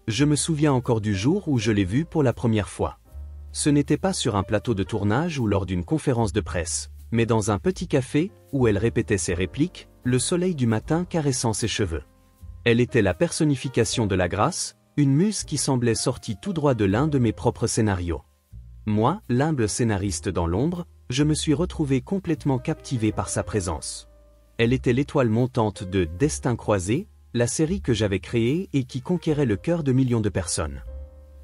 Je me souviens encore du jour où je l'ai vue pour la première fois. Ce n'était pas sur un plateau de tournage ou lors d'une conférence de presse, mais dans un petit café, où elle répétait ses répliques, le soleil du matin caressant ses cheveux. Elle était la personnification de la grâce, une muse qui semblait sortie tout droit de l'un de mes propres scénarios. Moi, l'humble scénariste dans l'ombre, je me suis retrouvé complètement captivé par sa présence. Elle était l'étoile montante de Destin croisé, la série que j'avais créée et qui conquérait le cœur de millions de personnes.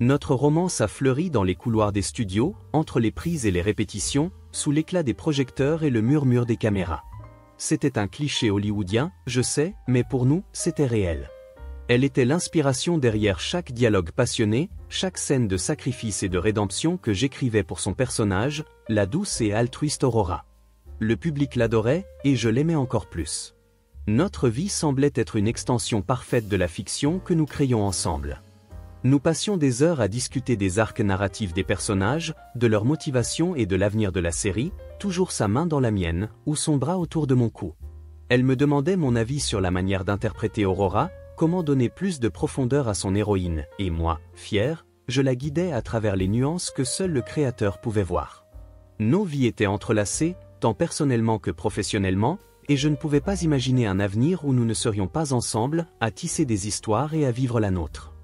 Notre romance a fleuri dans les couloirs des studios, entre les prises et les répétitions, sous l'éclat des projecteurs et le murmure des caméras. C'était un cliché hollywoodien, je sais, mais pour nous, c'était réel. Elle était l'inspiration derrière chaque dialogue passionné, chaque scène de sacrifice et de rédemption que j'écrivais pour son personnage, la douce et altruiste Aurora. Le public l'adorait, et je l'aimais encore plus. Notre vie semblait être une extension parfaite de la fiction que nous créions ensemble. Nous passions des heures à discuter des arcs narratifs des personnages, de leur motivation et de l'avenir de la série, toujours sa main dans la mienne, ou son bras autour de mon cou. Elle me demandait mon avis sur la manière d'interpréter Aurora, comment donner plus de profondeur à son héroïne, et moi, fier, je la guidais à travers les nuances que seul le créateur pouvait voir. Nos vies étaient entrelacées, tant personnellement que professionnellement, et je ne pouvais pas imaginer un avenir où nous ne serions pas ensemble, à tisser des histoires et à vivre la nôtre.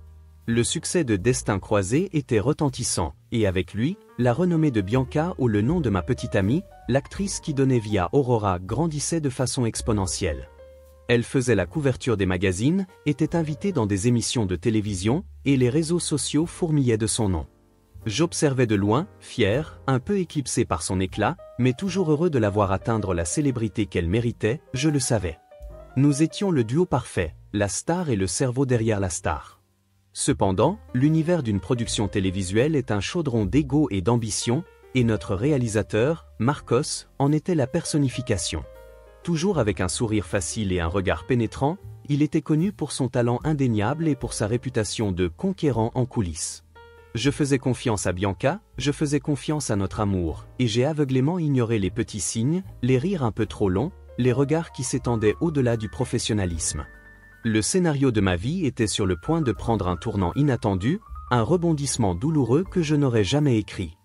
Le succès de Destin croisé était retentissant, et avec lui, la renommée de Bianca ou le nom de ma petite amie, l'actrice qui donnait vie à Aurora grandissait de façon exponentielle. Elle faisait la couverture des magazines, était invitée dans des émissions de télévision, et les réseaux sociaux fourmillaient de son nom. J'observais de loin, fier, un peu éclipsé par son éclat, mais toujours heureux de la voir atteindre la célébrité qu'elle méritait, je le savais. Nous étions le duo parfait, la star et le cerveau derrière la star. Cependant, l'univers d'une production télévisuelle est un chaudron d'ego et d'ambition, et notre réalisateur, Marcos, en était la personnification. Toujours avec un sourire facile et un regard pénétrant, il était connu pour son talent indéniable et pour sa réputation de conquérant en coulisses. Je faisais confiance à Bianca, je faisais confiance à notre amour, et j'ai aveuglément ignoré les petits signes, les rires un peu trop longs, les regards qui s'étendaient au-delà du professionnalisme. Le scénario de ma vie était sur le point de prendre un tournant inattendu, un rebondissement douloureux que je n'aurais jamais écrit.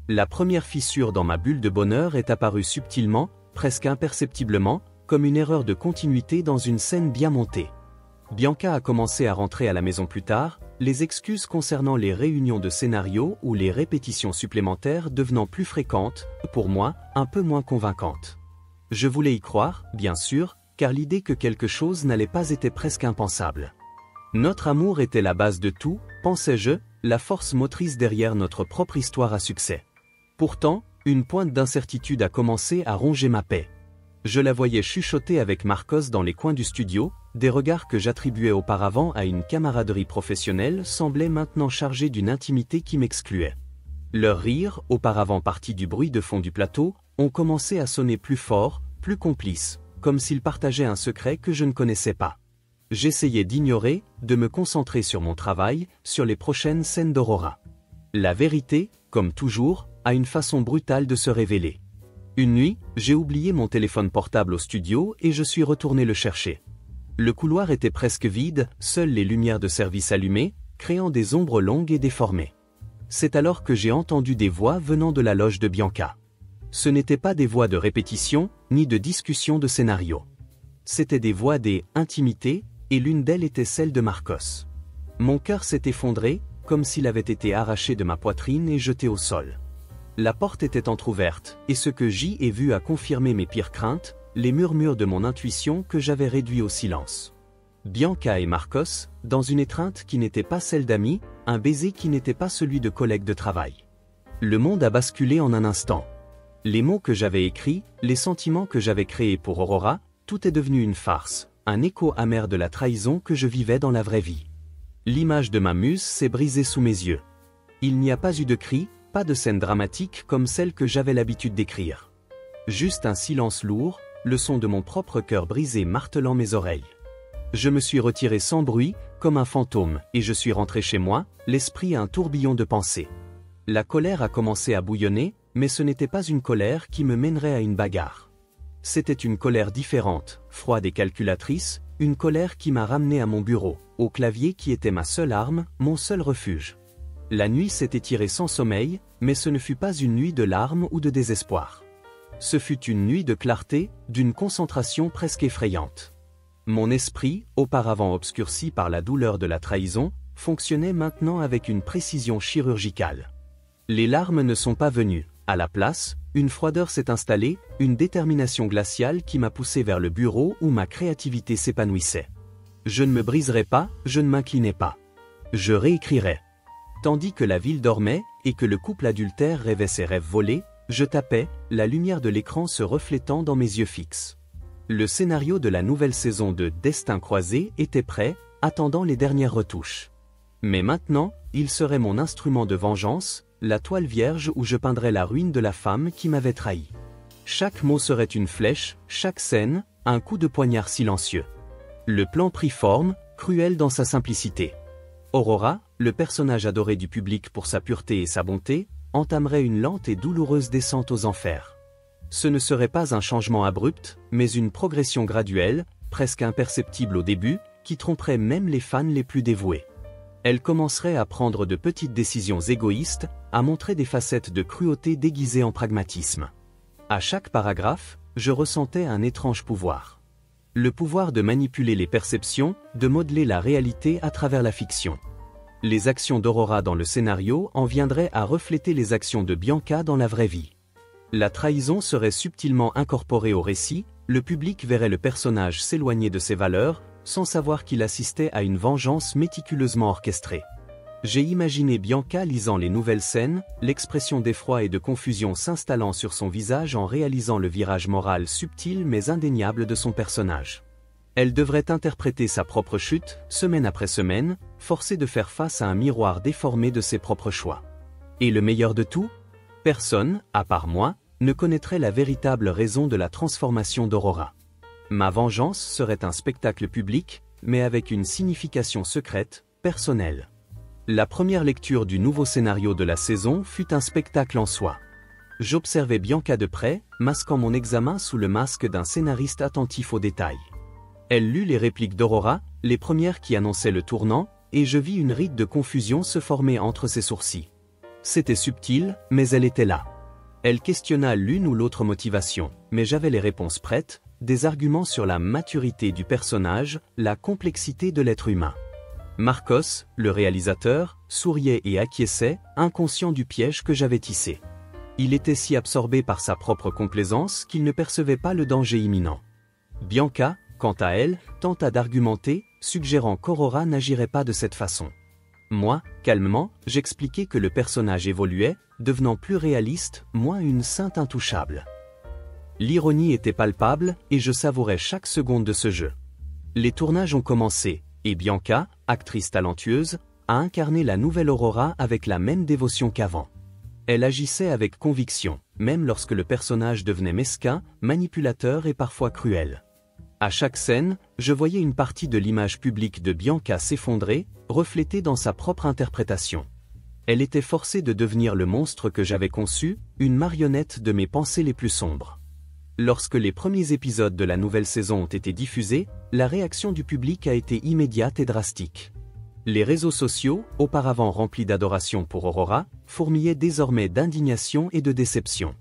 La première fissure dans ma bulle de bonheur est apparue subtilement, presque imperceptiblement, comme une erreur de continuité dans une scène bien montée. Bianca a commencé à rentrer à la maison plus tard, les excuses concernant les réunions de scénario ou les répétitions supplémentaires devenant plus fréquentes, pour moi, un peu moins convaincantes. Je voulais y croire, bien sûr, car l'idée que quelque chose n'allait pas était presque impensable. Notre amour était la base de tout, pensais-je, la force motrice derrière notre propre histoire à succès. Pourtant, une pointe d'incertitude a commencé à ronger ma paix. Je la voyais chuchoter avec Marcos dans les coins du studio, des regards que j'attribuais auparavant à une camaraderie professionnelle semblaient maintenant chargés d'une intimité qui m'excluait. Leurs rires, auparavant partis du bruit de fond du plateau, ont commencé à sonner plus fort, plus complices, comme s'ils partageaient un secret que je ne connaissais pas. J'essayais d'ignorer, de me concentrer sur mon travail, sur les prochaines scènes d'Aurora. La vérité, comme toujours, a une façon brutale de se révéler. Une nuit, j'ai oublié mon téléphone portable au studio et je suis retourné le chercher. Le couloir était presque vide, seules les lumières de service allumées, créant des ombres longues et déformées. C'est alors que j'ai entendu des voix venant de la loge de Bianca. Ce n'étaient pas des voix de répétition, ni de discussion de scénario. C'étaient des voix des « intimités », et l'une d'elles était celle de Marcos. Mon cœur s'est effondré, comme s'il avait été arraché de ma poitrine et jeté au sol. La porte était entr'ouverte, et ce que j'y ai vu a confirmé mes pires craintes, les murmures de mon intuition que j'avais réduits au silence. Bianca et Marcos, dans une étreinte qui n'était pas celle d'amis, un baiser qui n'était pas celui de collègues de travail. Le monde a basculé en un instant. Les mots que j'avais écrits, les sentiments que j'avais créés pour Aurora, tout est devenu une farce, un écho amer de la trahison que je vivais dans la vraie vie. L'image de ma muse s'est brisée sous mes yeux. Il n'y a pas eu de cris, pas de scène dramatique comme celle que j'avais l'habitude d'écrire. Juste un silence lourd, le son de mon propre cœur brisé martelant mes oreilles. Je me suis retiré sans bruit, comme un fantôme, et je suis rentré chez moi, l'esprit un tourbillon de pensées. La colère a commencé à bouillonner, mais ce n'était pas une colère qui me mènerait à une bagarre. C'était une colère différente, froide et calculatrice, une colère qui m'a ramené à mon bureau, au clavier qui était ma seule arme, mon seul refuge. La nuit s'est étirée sans sommeil, mais ce ne fut pas une nuit de larmes ou de désespoir. Ce fut une nuit de clarté, d'une concentration presque effrayante. Mon esprit, auparavant obscurci par la douleur de la trahison, fonctionnait maintenant avec une précision chirurgicale. Les larmes ne sont pas venues. À la place, une froideur s'est installée, une détermination glaciale qui m'a poussé vers le bureau où ma créativité s'épanouissait. Je ne me briserai pas, je ne m'inclinai pas. Je réécrirai. Tandis que la ville dormait et que le couple adultère rêvait ses rêves volés, je tapais, la lumière de l'écran se reflétant dans mes yeux fixes. Le scénario de la nouvelle saison de Destin croisé était prêt, attendant les dernières retouches. Mais maintenant, il serait mon instrument de vengeance, la toile vierge où je peindrais la ruine de la femme qui m'avait trahi. Chaque mot serait une flèche, chaque scène, un coup de poignard silencieux. Le plan prit forme, cruel dans sa simplicité. Aurora, le personnage adoré du public pour sa pureté et sa bonté, entamerait une lente et douloureuse descente aux enfers. Ce ne serait pas un changement abrupt, mais une progression graduelle, presque imperceptible au début, qui tromperait même les fans les plus dévoués. Elle commencerait à prendre de petites décisions égoïstes, à montrer des facettes de cruauté déguisées en pragmatisme. À chaque paragraphe, je ressentais un étrange pouvoir. Le pouvoir de manipuler les perceptions, de modeler la réalité à travers la fiction. Les actions d'Aurora dans le scénario en viendraient à refléter les actions de Bianca dans la vraie vie. La trahison serait subtilement incorporée au récit, le public verrait le personnage s'éloigner de ses valeurs, sans savoir qu'il assistait à une vengeance méticuleusement orchestrée. J'ai imaginé Bianca lisant les nouvelles scènes, l'expression d'effroi et de confusion s'installant sur son visage en réalisant le virage moral subtil mais indéniable de son personnage. Elle devrait interpréter sa propre chute, semaine après semaine, forcée de faire face à un miroir déformé de ses propres choix. Et le meilleur de tout ? Personne, à part moi, ne connaîtrait la véritable raison de la transformation d'Aurora. Ma vengeance serait un spectacle public, mais avec une signification secrète, personnelle. La première lecture du nouveau scénario de la saison fut un spectacle en soi. J'observais Bianca de près, masquant mon examen sous le masque d'un scénariste attentif aux détails. Elle lut les répliques d'Aurora, les premières qui annonçaient le tournant, et je vis une ride de confusion se former entre ses sourcils. C'était subtil, mais elle était là. Elle questionna l'une ou l'autre motivation, mais j'avais les réponses prêtes, des arguments sur la maturité du personnage, la complexité de l'être humain. Marcos, le réalisateur, souriait et acquiesçait, inconscient du piège que j'avais tissé. Il était si absorbé par sa propre complaisance qu'il ne percevait pas le danger imminent. Bianca, quant à elle, tenta d'argumenter, suggérant qu'Aurora n'agirait pas de cette façon. Moi, calmement, j'expliquais que le personnage évoluait, devenant plus réaliste, moins une sainte intouchable. L'ironie était palpable, et je savourais chaque seconde de ce jeu. Les tournages ont commencé, et Bianca, actrice talentueuse, a incarné la nouvelle Aurora avec la même dévotion qu'avant. Elle agissait avec conviction, même lorsque le personnage devenait mesquin, manipulateur et parfois cruel. À chaque scène, je voyais une partie de l'image publique de Bianca s'effondrer, reflétée dans sa propre interprétation. Elle était forcée de devenir le monstre que j'avais conçu, une marionnette de mes pensées les plus sombres. Lorsque les premiers épisodes de la nouvelle saison ont été diffusés, la réaction du public a été immédiate et drastique. Les réseaux sociaux, auparavant remplis d'adoration pour Aurora, fourmillaient désormais d'indignation et de déception.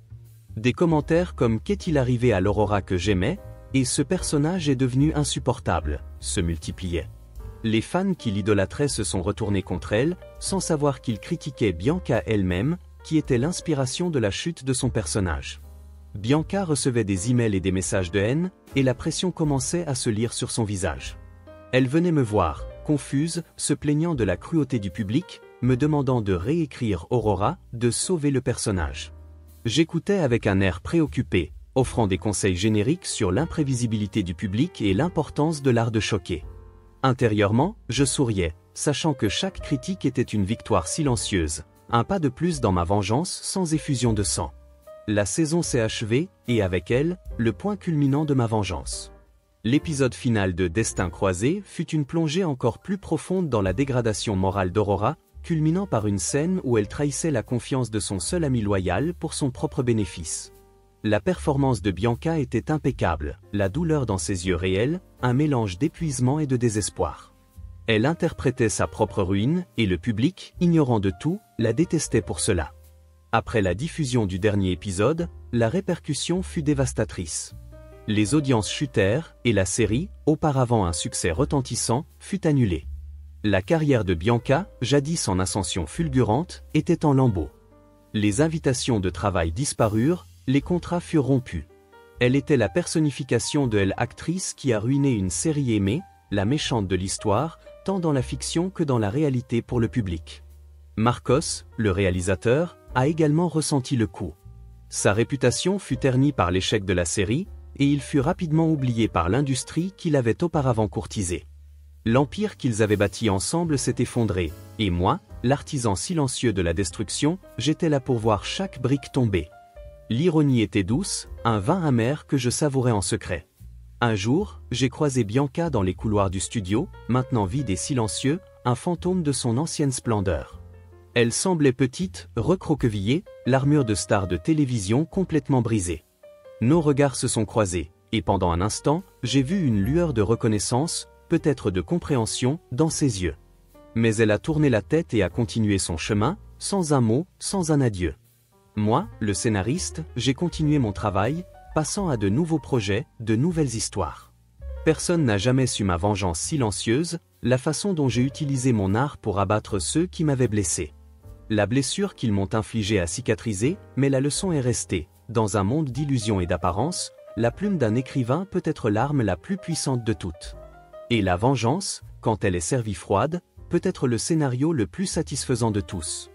Des commentaires comme « Qu'est-il arrivé à l'Aurora que j'aimais ?» et « Ce personnage est devenu insupportable » se multipliaient. Les fans qui l'idolâtraient se sont retournés contre elle, sans savoir qu'ils critiquaient Bianca elle-même, qui était l'inspiration de la chute de son personnage. Bianca recevait des emails et des messages de haine, et la pression commençait à se lire sur son visage. Elle venait me voir, confuse, se plaignant de la cruauté du public, me demandant de réécrire Aurora, de sauver le personnage. J'écoutais avec un air préoccupé, offrant des conseils génériques sur l'imprévisibilité du public et l'importance de l'art de choquer. Intérieurement, je souriais, sachant que chaque critique était une victoire silencieuse, un pas de plus dans ma vengeance sans effusion de sang. La saison s'est achevée, et avec elle, le point culminant de ma vengeance. L'épisode final de Destin croisé fut une plongée encore plus profonde dans la dégradation morale d'Aurora, culminant par une scène où elle trahissait la confiance de son seul ami loyal pour son propre bénéfice. La performance de Bianca était impeccable, la douleur dans ses yeux réels, un mélange d'épuisement et de désespoir. Elle interprétait sa propre ruine, et le public, ignorant de tout, la détestait pour cela. Après la diffusion du dernier épisode, la répercussion fut dévastatrice. Les audiences chutèrent, et la série, auparavant un succès retentissant, fut annulée. La carrière de Bianca, jadis en ascension fulgurante, était en lambeaux. Les invitations de travail disparurent, les contrats furent rompus. Elle était la personnification de l'actrice qui a ruiné une série aimée, la méchante de l'histoire, tant dans la fiction que dans la réalité pour le public. Marcos, le réalisateur, a également ressenti le coup. Sa réputation fut ternie par l'échec de la série, et il fut rapidement oublié par l'industrie qui l'avait auparavant courtisé. L'empire qu'ils avaient bâti ensemble s'est effondré, et moi, l'artisan silencieux de la destruction, j'étais là pour voir chaque brique tomber. L'ironie était douce, un vin amer que je savourais en secret. Un jour, j'ai croisé Bianca dans les couloirs du studio, maintenant vide et silencieux, un fantôme de son ancienne splendeur. Elle semblait petite, recroquevillée, l'armure de star de télévision complètement brisée. Nos regards se sont croisés, et pendant un instant, j'ai vu une lueur de reconnaissance, peut-être de compréhension, dans ses yeux. Mais elle a tourné la tête et a continué son chemin, sans un mot, sans un adieu. Moi, le scénariste, j'ai continué mon travail, passant à de nouveaux projets, de nouvelles histoires. Personne n'a jamais su ma vengeance silencieuse, la façon dont j'ai utilisé mon art pour abattre ceux qui m'avaient blessé. La blessure qu'ils m'ont infligée a cicatrisé, mais la leçon est restée. Dans un monde d'illusions et d'apparence, la plume d'un écrivain peut être l'arme la plus puissante de toutes. Et la vengeance, quand elle est servie froide, peut être le scénario le plus satisfaisant de tous.